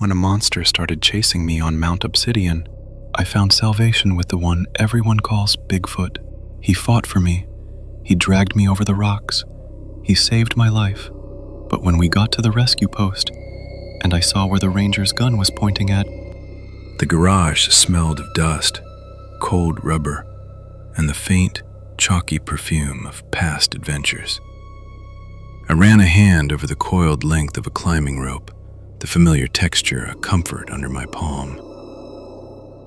When a monster started chasing me on Mount Obsidian, I found salvation with the one everyone calls Bigfoot. He fought for me. He dragged me over the rocks. He saved my life. But when we got to the rescue post, and I saw where the ranger's gun was pointing at, the garage smelled of dust, cold rubber, and the faint, chalky perfume of past adventures. I ran a hand over the coiled length of a climbing rope, the familiar texture a comfort under my palm.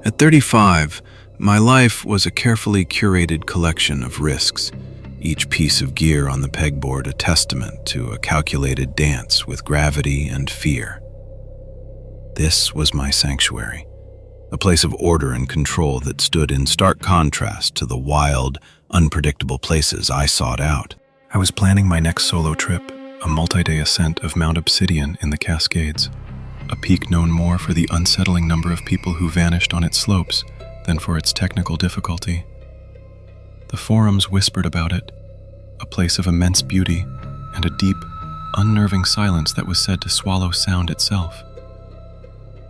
At 35, my life was a carefully curated collection of risks, each piece of gear on the pegboard a testament to a calculated dance with gravity and fear. This was my sanctuary, a place of order and control that stood in stark contrast to the wild, unpredictable places I sought out. I was planning my next solo trip, a multi-day ascent of Mount Obsidian in the Cascades, a peak known more for the unsettling number of people who vanished on its slopes than for its technical difficulty. The forums whispered about it, a place of immense beauty and a deep, unnerving silence that was said to swallow sound itself.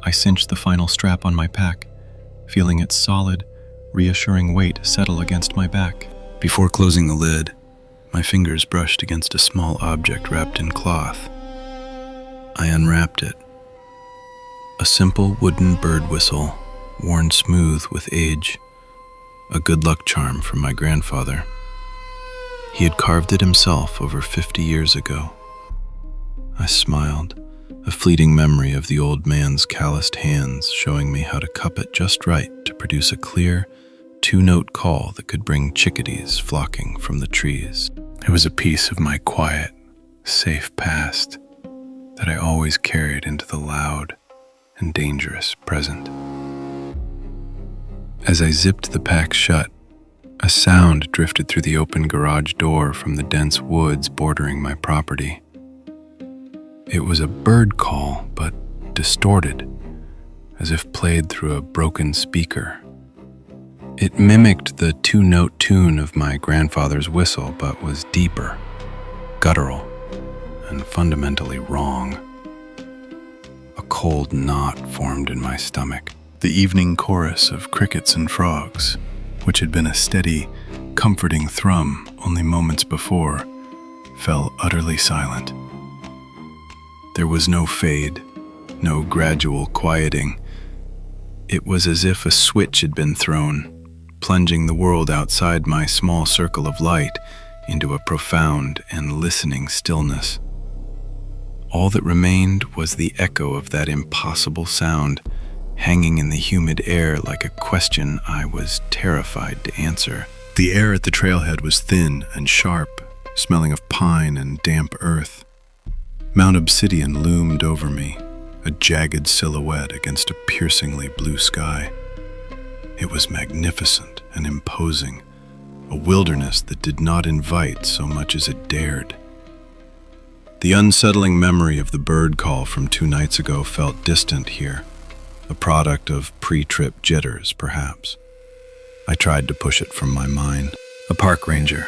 I cinched the final strap on my pack, feeling its solid, reassuring weight settle against my back. Before closing the lid, my fingers brushed against a small object wrapped in cloth. I unwrapped it. A simple wooden bird whistle, worn smooth with age, a good luck charm from my grandfather. He had carved it himself over 50 years ago. I smiled, a fleeting memory of the old man's calloused hands showing me how to cup it just right to produce a clear, two-note call that could bring chickadees flocking from the trees. It was a piece of my quiet, safe past that I always carried into the loud and dangerous present. As I zipped the pack shut, a sound drifted through the open garage door from the dense woods bordering my property. It was a bird call, but distorted, as if played through a broken speaker. It mimicked the two-note tune of my grandfather's whistle, but was deeper, guttural, and fundamentally wrong. A cold knot formed in my stomach. The evening chorus of crickets and frogs, which had been a steady, comforting thrum only moments before, fell utterly silent. There was no fade, no gradual quieting. It was as if a switch had been thrown, plunging the world outside my small circle of light into a profound and listening stillness. All that remained was the echo of that impossible sound, hanging in the humid air like a question I was terrified to answer. The air at the trailhead was thin and sharp, smelling of pine and damp earth. Mount Obsidian loomed over me, a jagged silhouette against a piercingly blue sky. It was magnificent and imposing, a wilderness that did not invite so much as it dared. The unsettling memory of the bird call from 2 nights ago felt distant here, a product of pre-trip jitters, perhaps. I tried to push it from my mind. A park ranger,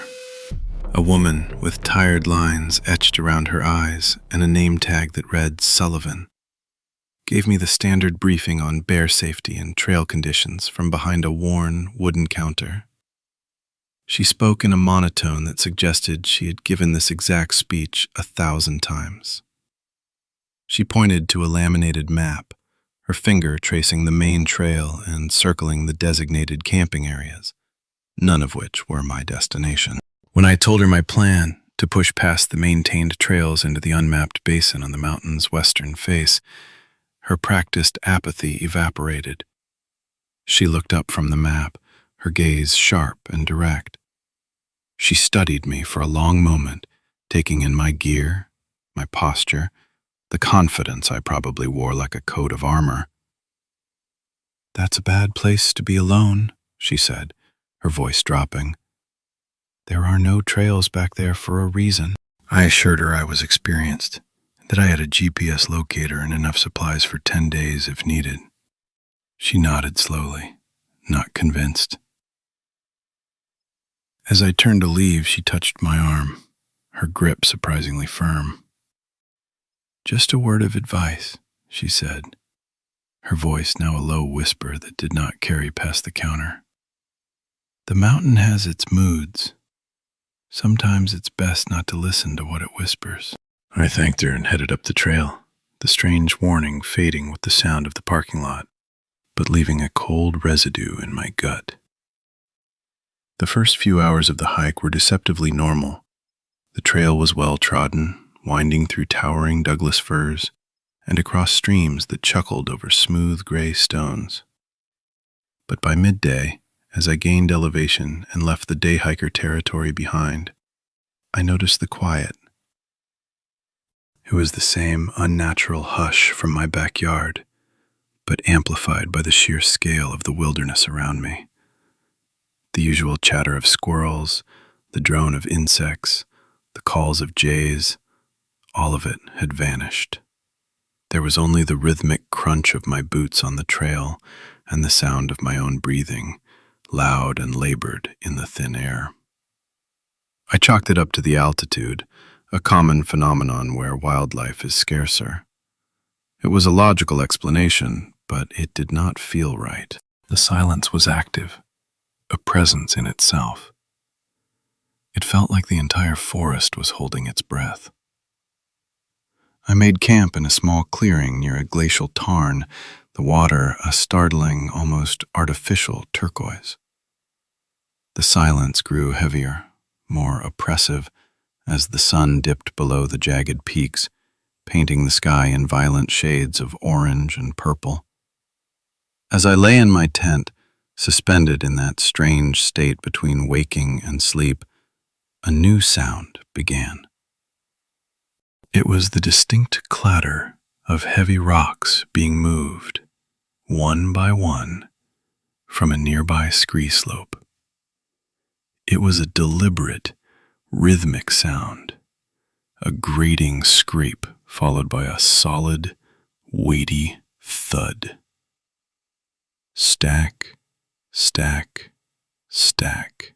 a woman with tired lines etched around her eyes and a name tag that read Sullivan, gave me the standard briefing on bear safety and trail conditions from behind a worn wooden counter. She spoke in a monotone that suggested she had given this exact speech 1,000 times. She pointed to a laminated map, her finger tracing the main trail and circling the designated camping areas, none of which were my destination. When I told her my plan to push past the maintained trails into the unmapped basin on the mountain's western face, her practiced apathy evaporated. She looked up from the map, her gaze sharp and direct. She studied me for a long moment, taking in my gear, my posture, the confidence I probably wore like a coat of armor. "That's a bad place to be alone," she said, her voice dropping. "There are no trails back there for a reason." I assured her I was experienced, that I had a GPS locator and enough supplies for 10 days if needed. She nodded slowly, not convinced. As I turned to leave, she touched my arm, her grip surprisingly firm. "Just a word of advice," she said, her voice now a low whisper that did not carry past the counter. "The mountain has its moods. Sometimes it's best not to listen to what it whispers." I thanked her and headed up the trail, the strange warning fading with the sound of the parking lot, but leaving a cold residue in my gut. The first few hours of the hike were deceptively normal. The trail was well trodden, winding through towering Douglas firs and across streams that chuckled over smooth gray stones. But by midday, as I gained elevation and left the day hiker territory behind, I noticed the quiet. It was the same unnatural hush from my backyard, but amplified by the sheer scale of the wilderness around me. The usual chatter of squirrels, the drone of insects, the calls of jays, all of it had vanished. There was only the rhythmic crunch of my boots on the trail and the sound of my own breathing, loud and labored in the thin air. I chalked it up to the altitude, a common phenomenon where wildlife is scarcer. It was a logical explanation, but it did not feel right. The silence was active, a presence in itself. It felt like the entire forest was holding its breath. I made camp in a small clearing near a glacial tarn, the water a startling, almost artificial turquoise. The silence grew heavier, more oppressive, as the sun dipped below the jagged peaks, painting the sky in violent shades of orange and purple. As I lay in my tent, suspended in that strange state between waking and sleep, a new sound began. It was the distinct clatter of heavy rocks being moved, one by one, from a nearby scree slope. It was a deliberate, rhythmic sound, a grating scrape followed by a solid, weighty thud. Stack, stack, stack.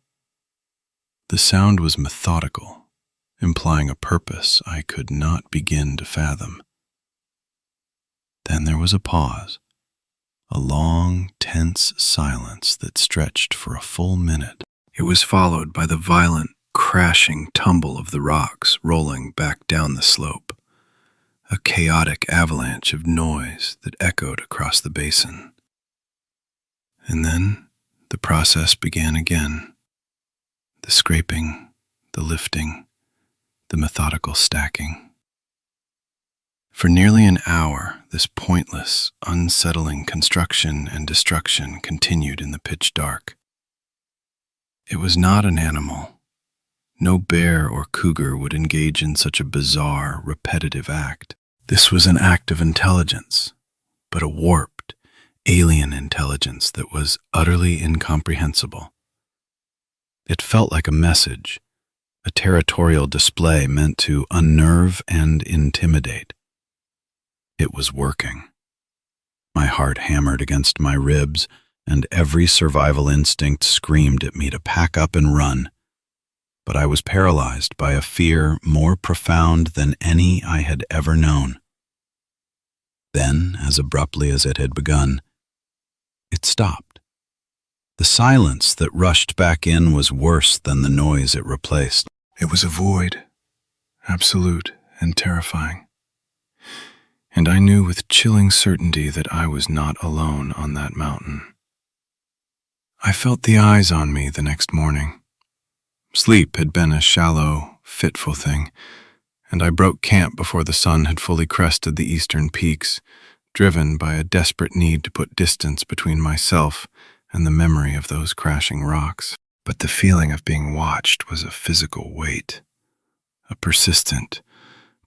The sound was methodical, implying a purpose I could not begin to fathom. Then there was a pause, a long, tense silence that stretched for a full minute. It was followed by the violent, crashing tumble of the rocks rolling back down the slope, a chaotic avalanche of noise that echoed across the basin. And then the process began again. The scraping, the lifting, the methodical stacking. For nearly an hour, this pointless, unsettling construction and destruction continued in the pitch dark. It was not an animal. No bear or cougar would engage in such a bizarre, repetitive act. This was an act of intelligence, but a warped, alien intelligence that was utterly incomprehensible. It felt like a message, a territorial display meant to unnerve and intimidate. It was working. My heart hammered against my ribs, and every survival instinct screamed at me to pack up and run. But I was paralyzed by a fear more profound than any I had ever known. Then, as abruptly as it had begun, it stopped. The silence that rushed back in was worse than the noise it replaced. It was a void, absolute and terrifying. And I knew with chilling certainty that I was not alone on that mountain. I felt the eyes on me the next morning. Sleep had been a shallow, fitful thing, and I broke camp before the sun had fully crested the eastern peaks, driven by a desperate need to put distance between myself and the memory of those crashing rocks. But the feeling of being watched was a physical weight, a persistent,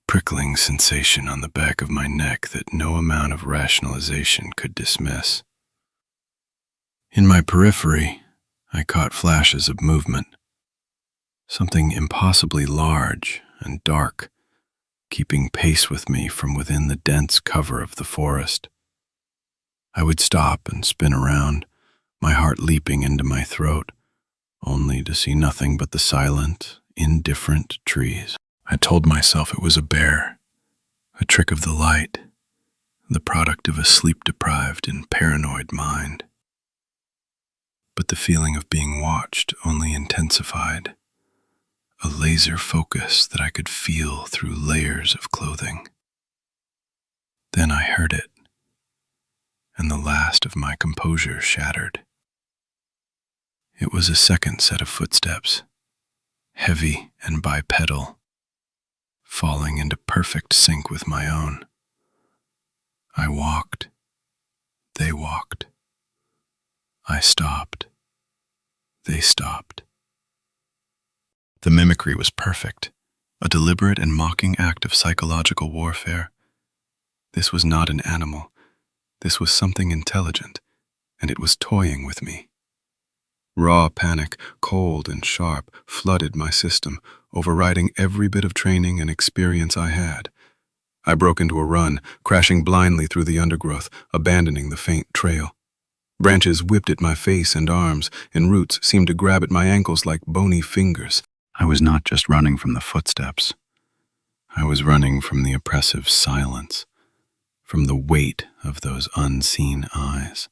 prickling sensation on the back of my neck that no amount of rationalization could dismiss. In my periphery, I caught flashes of movement, something impossibly large and dark, keeping pace with me from within the dense cover of the forest. I would stop and spin around, my heart leaping into my throat, only to see nothing but the silent, indifferent trees. I told myself it was a bear, a trick of the light, the product of a sleep-deprived and paranoid mind. But the feeling of being watched only intensified, a laser focus that I could feel through layers of clothing. Then I heard it, and the last of my composure shattered. It was a second set of footsteps, heavy and bipedal, falling into perfect sync with my own. I walked. They walked. I stopped. They stopped. The mimicry was perfect, a deliberate and mocking act of psychological warfare. This was not an animal. This was something intelligent, and it was toying with me. Raw panic, cold and sharp, flooded my system, overriding every bit of training and experience I had. I broke into a run, crashing blindly through the undergrowth, abandoning the faint trail. Branches whipped at my face and arms, and roots seemed to grab at my ankles like bony fingers. I was not just running from the footsteps. I was running from the oppressive silence, from the weight of those unseen eyes.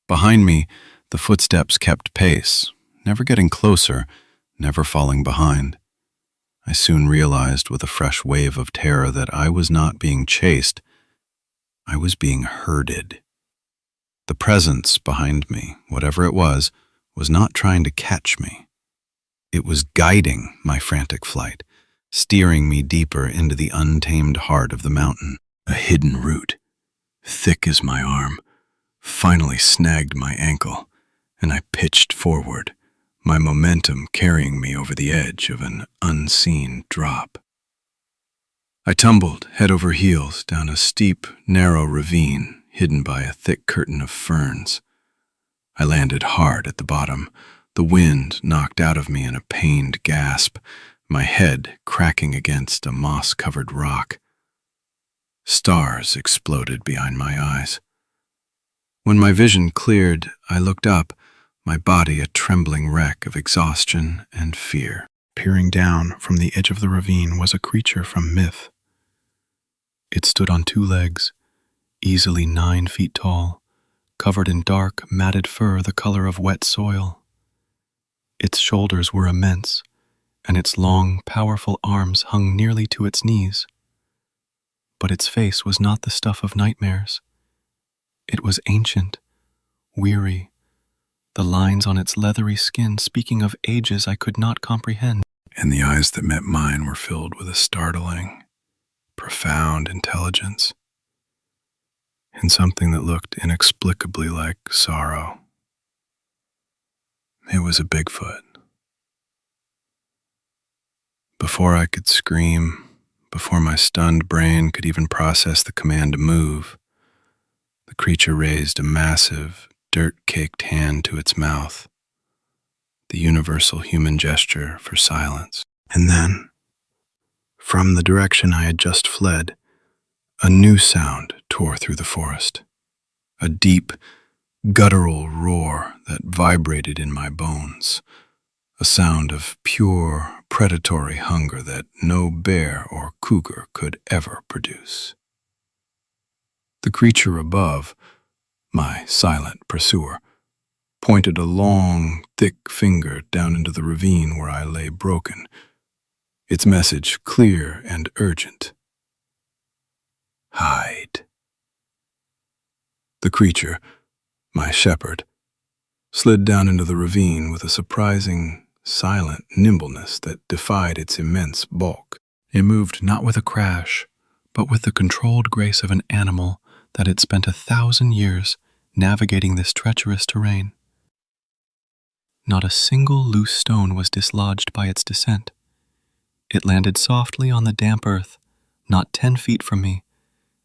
Behind me, the footsteps kept pace, never getting closer, never falling behind. I soon realized with a fresh wave of terror that I was not being chased. I was being herded. The presence behind me, whatever it was not trying to catch me. It was guiding my frantic flight, steering me deeper into the untamed heart of the mountain. A hidden root, thick as my arm, finally snagged my ankle, and I pitched forward, my momentum carrying me over the edge of an unseen drop. I tumbled head over heels down a steep, narrow ravine hidden by a thick curtain of ferns. I landed hard at the bottom, the wind knocked out of me in a pained gasp, my head cracking against a moss-covered rock. Stars exploded behind my eyes. When my vision cleared, I looked up, my body a trembling wreck of exhaustion and fear. Peering down from the edge of the ravine was a creature from myth. It stood on two legs, easily 9 feet tall, covered in dark, matted fur the color of wet soil. Its shoulders were immense, and its long, powerful arms hung nearly to its knees. But its face was not the stuff of nightmares. It was ancient, weary, the lines on its leathery skin speaking of ages I could not comprehend. And the eyes that met mine were filled with a startling, profound intelligence, and something that looked inexplicably like sorrow. It was a Bigfoot. Before I could scream, before my stunned brain could even process the command to move, the creature raised a massive, dirt-caked hand to its mouth, the universal human gesture for silence. And then, from the direction I had just fled, a new sound tore through the forest, a deep, guttural roar that vibrated in my bones, a sound of pure, predatory hunger that no bear or cougar could ever produce. The creature above, my silent pursuer, pointed a long, thick finger down into the ravine where I lay broken, its message clear and urgent. Hide. The creature, my shepherd, slid down into the ravine with a surprising, silent nimbleness that defied its immense bulk. It moved not with a crash, but with the controlled grace of an animal that had spent 1,000 years navigating this treacherous terrain. Not a single loose stone was dislodged by its descent. It landed softly on the damp earth, not 10 feet from me,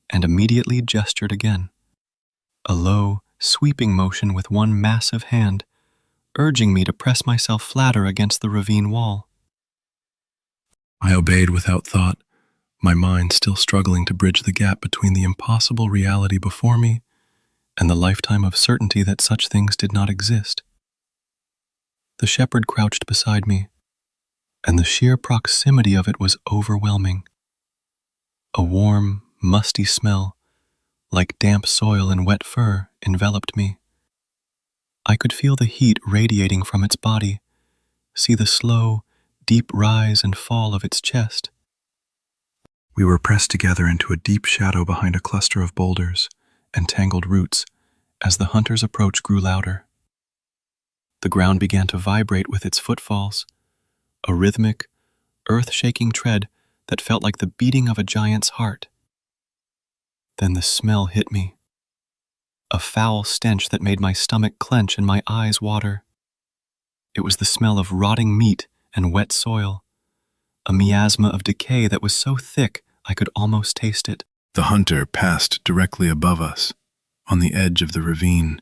and immediately gestured again. A low, sweeping motion with one massive hand, urging me to press myself flatter against the ravine wall. I obeyed without thought, my mind still struggling to bridge the gap between the impossible reality before me and the lifetime of certainty that such things did not exist. The shepherd crouched beside me, and the sheer proximity of it was overwhelming. A warm, musty smell, like damp soil and wet fur, enveloped me. I could feel the heat radiating from its body, see the slow, deep rise and fall of its chest. We were pressed together into a deep shadow behind a cluster of boulders and tangled roots as the hunter's approach grew louder. The ground began to vibrate with its footfalls, a rhythmic, earth-shaking tread that felt like the beating of a giant's heart. Then the smell hit me, a foul stench that made my stomach clench and my eyes water. It was the smell of rotting meat and wet soil, a miasma of decay that was so thick I could almost taste it. The hunter passed directly above us, on the edge of the ravine.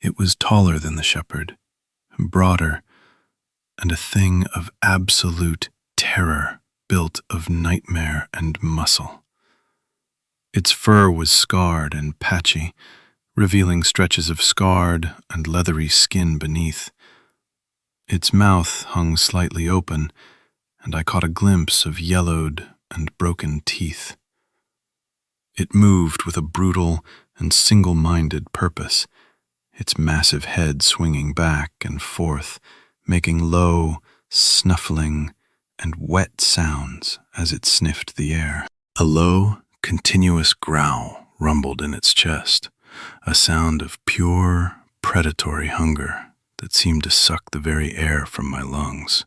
It was taller than the shepherd, broader, and a thing of absolute terror built of nightmare and muscle. Its fur was scarred and patchy, revealing stretches of scarred and leathery skin beneath. Its mouth hung slightly open, and I caught a glimpse of yellowed and broken teeth. It moved with a brutal and single-minded purpose, its massive head swinging back and forth, making low, snuffling, and wet sounds as it sniffed the air. A low, continuous growl rumbled in its chest, a sound of pure, predatory hunger that seemed to suck the very air from my lungs.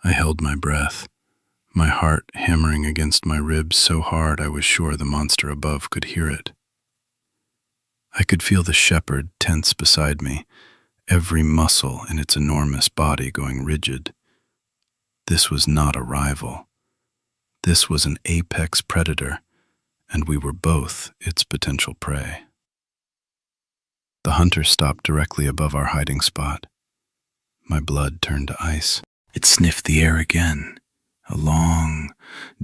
I held my breath, my heart hammering against my ribs so hard I was sure the monster above could hear it. I could feel the shepherd tense beside me, every muscle in its enormous body going rigid. This was not a rival. This was an apex predator, and we were both its potential prey. The hunter stopped directly above our hiding spot. My blood turned to ice. It sniffed the air again, a long,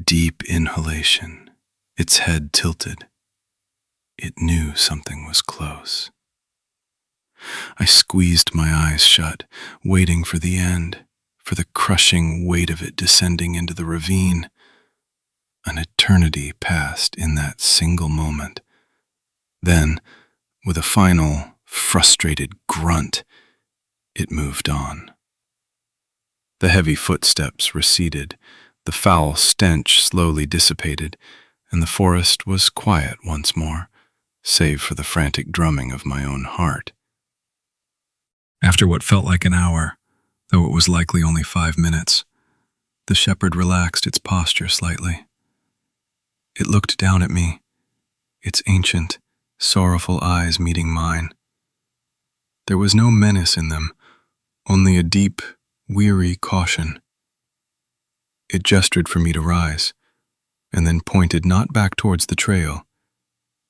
deep inhalation, its head tilted. It knew something was close. I squeezed my eyes shut, waiting for the end, for the crushing weight of it descending into the ravine. An eternity passed in that single moment. Then, with a final, frustrated grunt, it moved on. The heavy footsteps receded, the foul stench slowly dissipated, and the forest was quiet once more, save for the frantic drumming of my own heart. After what felt like an hour, though it was likely only 5 minutes, the shepherd relaxed its posture slightly. It looked down at me, its ancient, sorrowful eyes meeting mine. There was no menace in them, only a deep, weary caution. It gestured for me to rise, and then pointed not back towards the trail,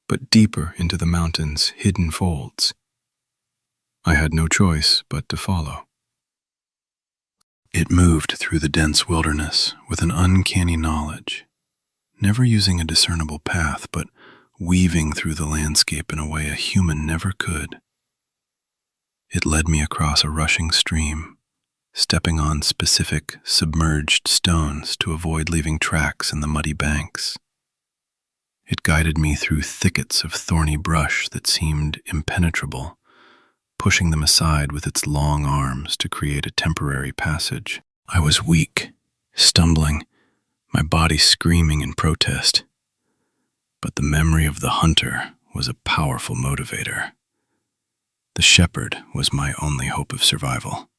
but deeper into the mountain's hidden folds. I had no choice but to follow. It moved through the dense wilderness with an uncanny knowledge, never using a discernible path, but weaving through the landscape in a way a human never could. It led me across a rushing stream, stepping on specific, submerged stones to avoid leaving tracks in the muddy banks. It guided me through thickets of thorny brush that seemed impenetrable, pushing them aside with its long arms to create a temporary passage. I was weak, stumbling, my body screaming in protest. But the memory of the hunter was a powerful motivator. The shepherd was my only hope of survival.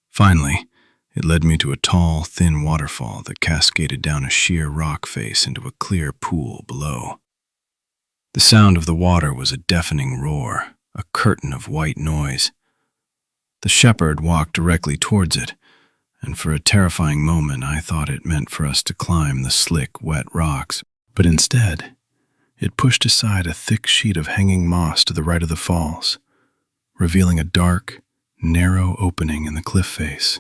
Finally, it led me to a tall, thin waterfall that cascaded down a sheer rock face into a clear pool below. The sound of the water was a deafening roar, a curtain of white noise. The shepherd walked directly towards it, and for a terrifying moment I thought it meant for us to climb the slick, wet rocks. But instead, it pushed aside a thick sheet of hanging moss to the right of the falls, revealing a dark, narrow opening in the cliff face.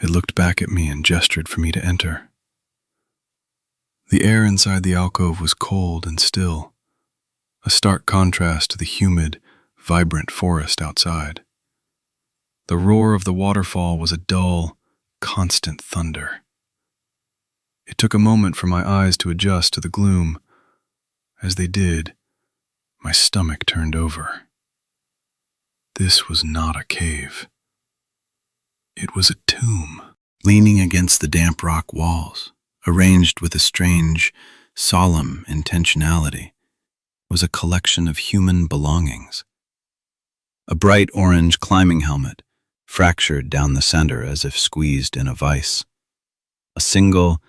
It looked back at me and gestured for me to enter. The air inside the alcove was cold and still, a stark contrast to the humid, vibrant forest outside. The roar of the waterfall was a dull, constant thunder. It took a moment for my eyes to adjust to the gloom. As they did, my stomach turned over. This was not a cave. It was a tomb. Leaning against the damp rock walls, arranged with a strange, solemn intentionality, was a collection of human belongings. A bright orange climbing helmet, fractured down the center as if squeezed in a vise. A single,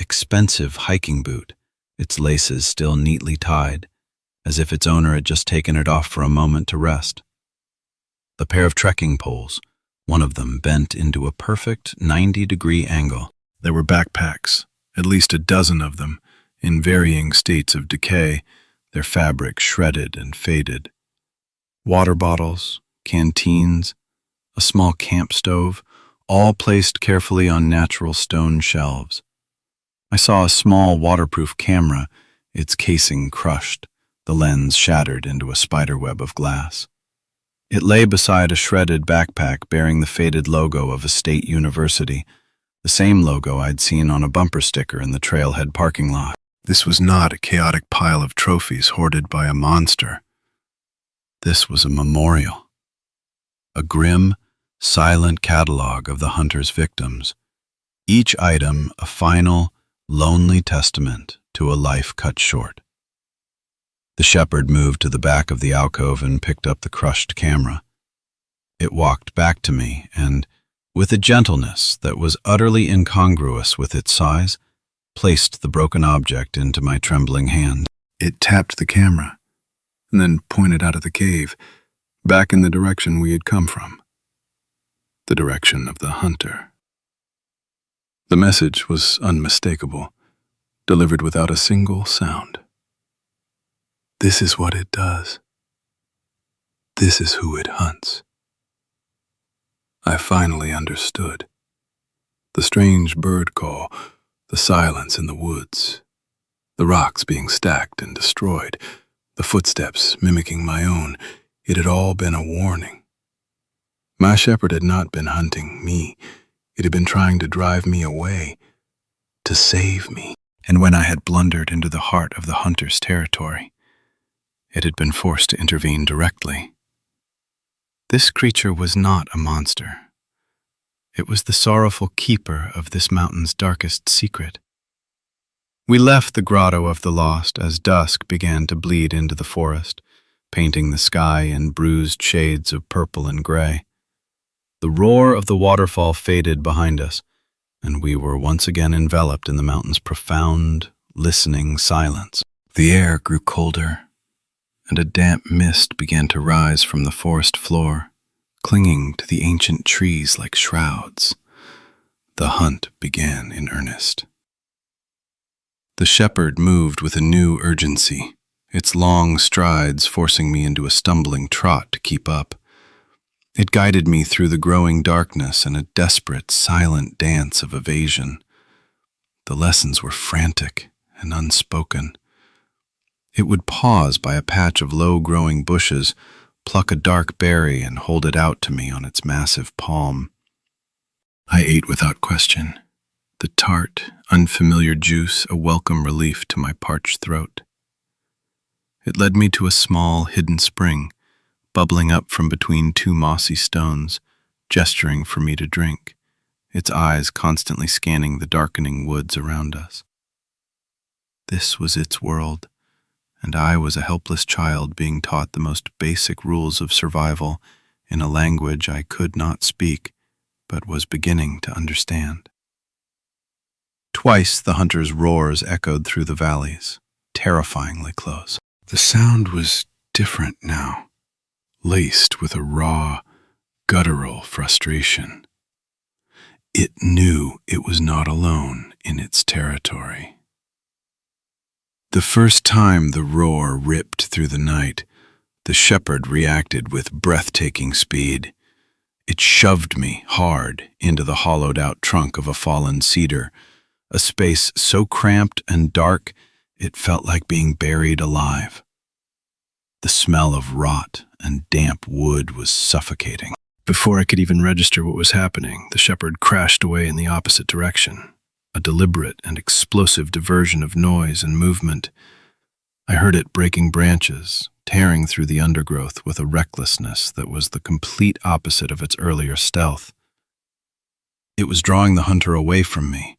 expensive hiking boot, its laces still neatly tied, as if its owner had just taken it off for a moment to rest. The pair of trekking poles, one of them bent into a perfect 90-degree angle. There were backpacks, at least a dozen of them, in varying states of decay, their fabric shredded and faded. Water bottles, canteens, a small camp stove, all placed carefully on natural stone shelves. I saw a small waterproof camera, its casing crushed, the lens shattered into a spiderweb of glass. It lay beside a shredded backpack bearing the faded logo of a state university, the same logo I'd seen on a bumper sticker in the trailhead parking lot. This was not a chaotic pile of trophies hoarded by a monster. This was a memorial. A grim, silent catalog of the hunter's victims, each item a final, lonely testament to a life cut short. The shepherd moved to the back of the alcove and picked up the crushed camera. It walked back to me and, with a gentleness that was utterly incongruous with its size, placed the broken object into my trembling hand. It tapped the camera and then pointed out of the cave, back in the direction we had come from. The direction of the hunter. The message was unmistakable, delivered without a single sound. This is what it does. This is who it hunts. I finally understood. The strange bird call, the silence in the woods, the rocks being stacked and destroyed, the footsteps mimicking my own, it had all been a warning. My shepherd had not been hunting me. It had been trying to drive me away, to save me. And when I had blundered into the heart of the hunter's territory, it had been forced to intervene directly. This creature was not a monster. It was the sorrowful keeper of this mountain's darkest secret. We left the Grotto of the Lost as dusk began to bleed into the forest, painting the sky in bruised shades of purple and gray. The roar of the waterfall faded behind us, and we were once again enveloped in the mountain's profound, listening silence. The air grew colder, and a damp mist began to rise from the forest floor, clinging to the ancient trees like shrouds. The hunt began in earnest. The shepherd moved with a new urgency, its long strides forcing me into a stumbling trot to keep up. It guided me through the growing darkness in a desperate, silent dance of evasion. The lessons were frantic and unspoken. It would pause by a patch of low-growing bushes, pluck a dark berry and hold it out to me on its massive palm. I ate without question, the tart, unfamiliar juice a welcome relief to my parched throat. It led me to a small, hidden spring, bubbling up from between two mossy stones, gesturing for me to drink, its eyes constantly scanning the darkening woods around us. This was its world, and I was a helpless child being taught the most basic rules of survival in a language I could not speak, but was beginning to understand. Twice the hunter's roars echoed through the valleys, terrifyingly close. The sound was different now, laced with a raw, guttural frustration. It knew it was not alone in its territory. The first time the roar ripped through the night, the shepherd reacted with breathtaking speed. It shoved me hard into the hollowed-out trunk of a fallen cedar, a space so cramped and dark it felt like being buried alive. The smell of rot and damp wood was suffocating. Before I could even register what was happening, the shepherd crashed away in the opposite direction, a deliberate and explosive diversion of noise and movement. I heard it breaking branches, tearing through the undergrowth with a recklessness that was the complete opposite of its earlier stealth. It was drawing the hunter away from me.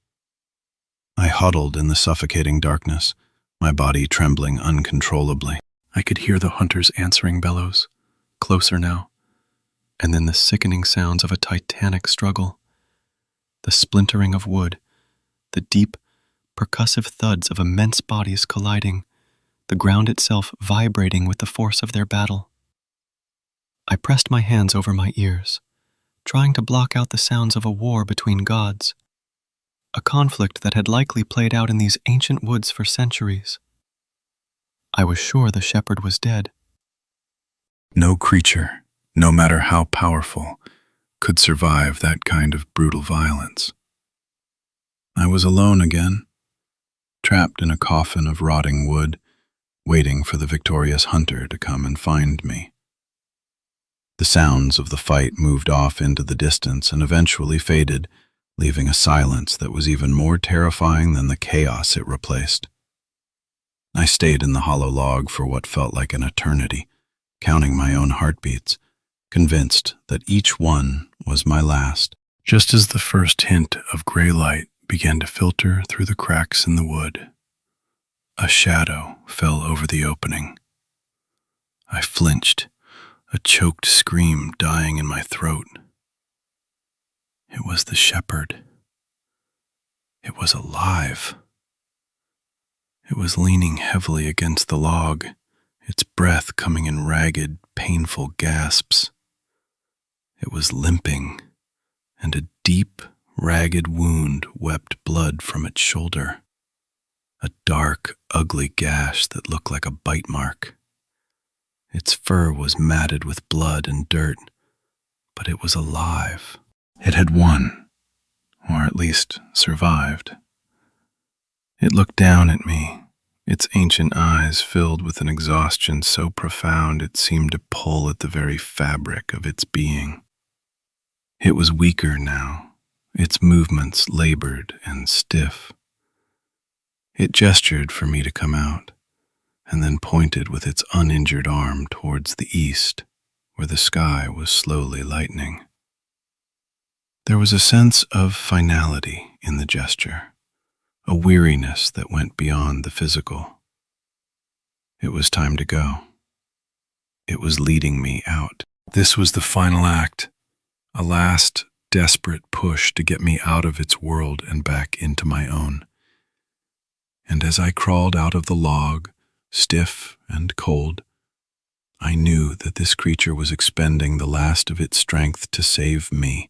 I huddled in the suffocating darkness, my body trembling uncontrollably. I could hear the hunter's answering bellows, closer now, and then the sickening sounds of a titanic struggle. The splintering of wood, the deep, percussive thuds of immense bodies colliding, the ground itself vibrating with the force of their battle. I pressed my hands over my ears, trying to block out the sounds of a war between gods, a conflict that had likely played out in these ancient woods for centuries. I was sure the shepherd was dead. No creature, no matter how powerful, could survive that kind of brutal violence. I was alone again, trapped in a coffin of rotting wood, waiting for the victorious hunter to come and find me. The sounds of the fight moved off into the distance and eventually faded, leaving a silence that was even more terrifying than the chaos it replaced. I stayed in the hollow log for what felt like an eternity, counting my own heartbeats, convinced that each one was my last. Just as the first hint of gray light began to filter through the cracks in the wood, a shadow fell over the opening. I flinched, a choked scream dying in my throat. It was the shepherd. It was alive. It was leaning heavily against the log, its breath coming in ragged, painful gasps. It was limping, and a deep, ragged wound wept blood from its shoulder. A dark, ugly gash that looked like a bite mark. Its fur was matted with blood and dirt, but it was alive. It had won, or at least survived. It looked down at me, its ancient eyes filled with an exhaustion so profound it seemed to pull at the very fabric of its being. It was weaker now, its movements labored and stiff. It gestured for me to come out, and then pointed with its uninjured arm towards the east, where the sky was slowly lightening. There was a sense of finality in the gesture, a weariness that went beyond the physical. It was time to go. It was leading me out. This was the final act, a last desperate push to get me out of its world and back into my own. And as I crawled out of the log, stiff and cold, I knew that this creature was expending the last of its strength to save me,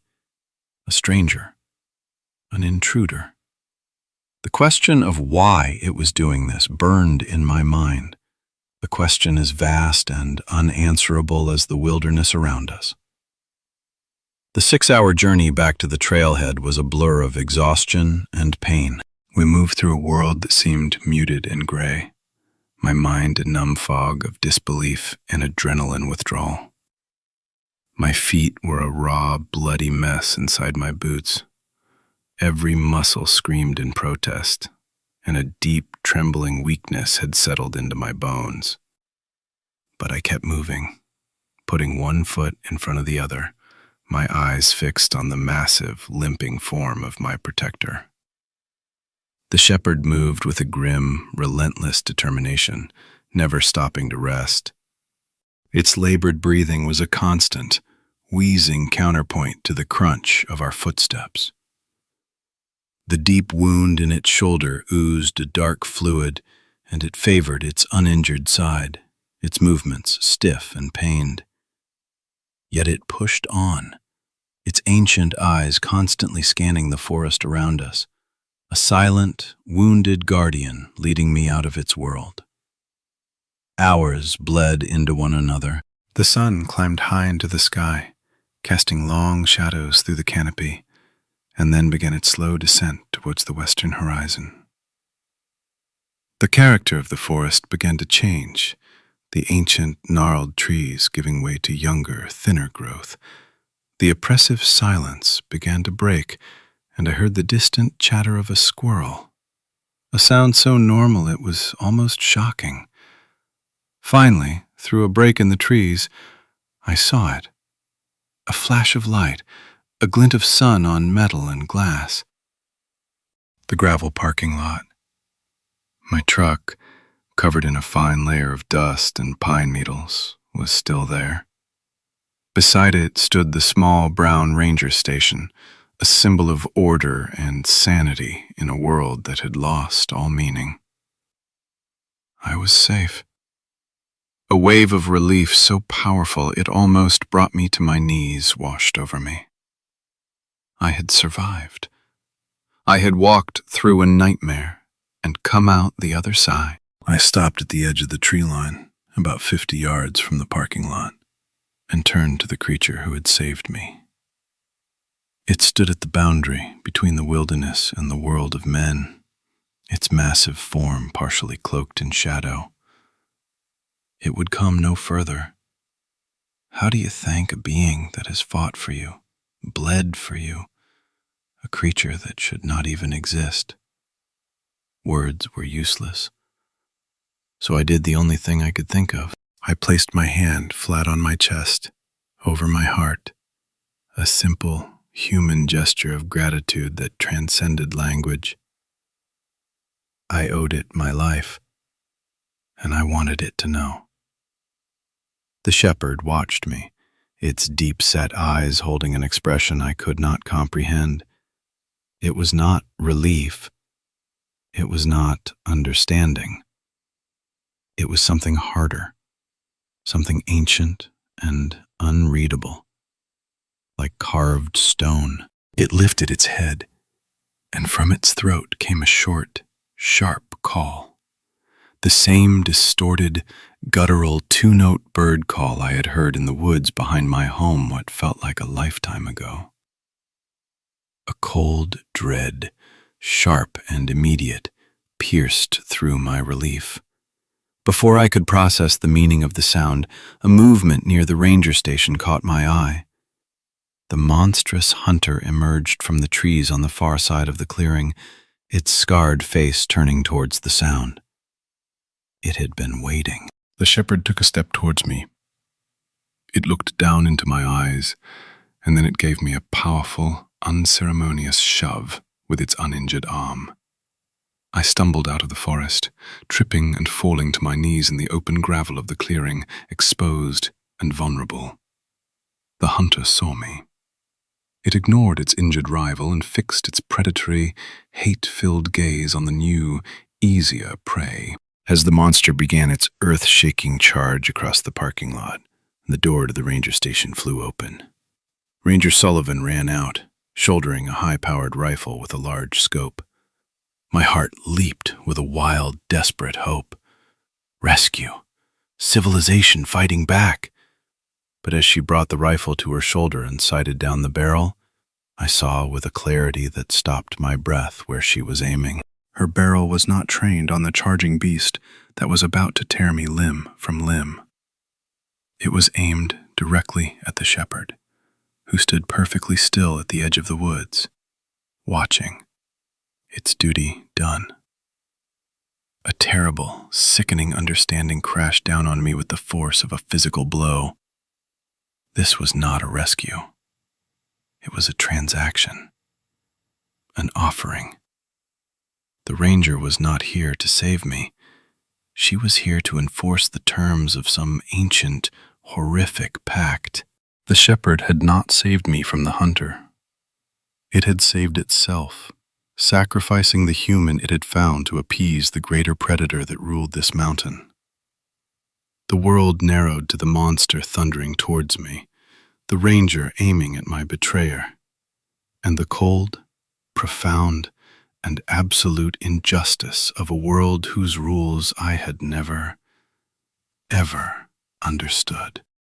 a stranger, an intruder. The question of why it was doing this burned in my mind, the question as vast and unanswerable as the wilderness around us. The 6-hour journey back to the trailhead was a blur of exhaustion and pain. We moved through a world that seemed muted and gray, my mind a numb fog of disbelief and adrenaline withdrawal. My feet were a raw, bloody mess inside my boots. Every muscle screamed in protest, and a deep, trembling weakness had settled into my bones. But I kept moving, putting one foot in front of the other, my eyes fixed on the massive, limping form of my protector. The shepherd moved with a grim, relentless determination, never stopping to rest. Its labored breathing was a constant, wheezing counterpoint to the crunch of our footsteps. The deep wound in its shoulder oozed a dark fluid, and it favored its uninjured side, its movements stiff and pained. Yet it pushed on, its ancient eyes constantly scanning the forest around us, a silent, wounded guardian leading me out of its world. Hours bled into one another. The sun climbed high into the sky, casting long shadows through the canopy, and then began its slow descent towards the western horizon. The character of the forest began to change, the ancient, gnarled trees giving way to younger, thinner growth. The oppressive silence began to break, and I heard the distant chatter of a squirrel, a sound so normal it was almost shocking. Finally, through a break in the trees, I saw it. A flash of light, a glint of sun on metal and glass. The gravel parking lot. My truck, covered in a fine layer of dust and pine needles, was still there. Beside it stood the small brown ranger station, a symbol of order and sanity in a world that had lost all meaning. I was safe. A wave of relief so powerful it almost brought me to my knees washed over me. I had survived. I had walked through a nightmare and come out the other side. I stopped at the edge of the tree line, about 50 yards from the parking lot, and turned to the creature who had saved me. It stood at the boundary between the wilderness and the world of men, its massive form partially cloaked in shadow. It would come no further. How do you thank a being that has fought for you, bled for you, a creature that should not even exist? Words were useless. So I did the only thing I could think of. I placed my hand flat on my chest, over my heart, a simple, human gesture of gratitude that transcended language. I owed it my life, and I wanted it to know. The shepherd watched me, its deep-set eyes holding an expression I could not comprehend. It was not relief. It was not understanding. It was something harder, something ancient and unreadable, like carved stone. It lifted its head, and from its throat came a short, sharp call. The same distorted, guttural two-note bird call I had heard in the woods behind my home what felt like a lifetime ago. A cold dread, sharp and immediate, pierced through my relief. Before I could process the meaning of the sound, a movement near the ranger station caught my eye. The monstrous hunter emerged from the trees on the far side of the clearing, its scarred face turning towards the sound. It had been waiting. The shepherd took a step towards me. It looked down into my eyes, and then it gave me a powerful, unceremonious shove with its uninjured arm. I stumbled out of the forest, tripping and falling to my knees in the open gravel of the clearing, exposed and vulnerable. The hunter saw me. It ignored its injured rival and fixed its predatory, hate-filled gaze on the new, easier prey. As the monster began its earth-shaking charge across the parking lot, the door to the ranger station flew open. Ranger Sullivan ran out, shouldering a high-powered rifle with a large scope. My heart leaped with a wild, desperate hope. Rescue. Civilization fighting back. But as she brought the rifle to her shoulder and sighted down the barrel, I saw with a clarity that stopped my breath where she was aiming. Her barrel was not trained on the charging beast that was about to tear me limb from limb. It was aimed directly at the shepherd, who stood perfectly still at the edge of the woods, watching, its duty done. A terrible, sickening understanding crashed down on me with the force of a physical blow. This was not a rescue. It was a transaction, an offering. The ranger was not here to save me. She was here to enforce the terms of some ancient, horrific pact. The shepherd had not saved me from the hunter. It had saved itself, sacrificing the human it had found to appease the greater predator that ruled this mountain. The world narrowed to the monster thundering towards me, the ranger aiming at my betrayer, and the cold, profound, and absolute injustice of a world whose rules I had never, ever understood.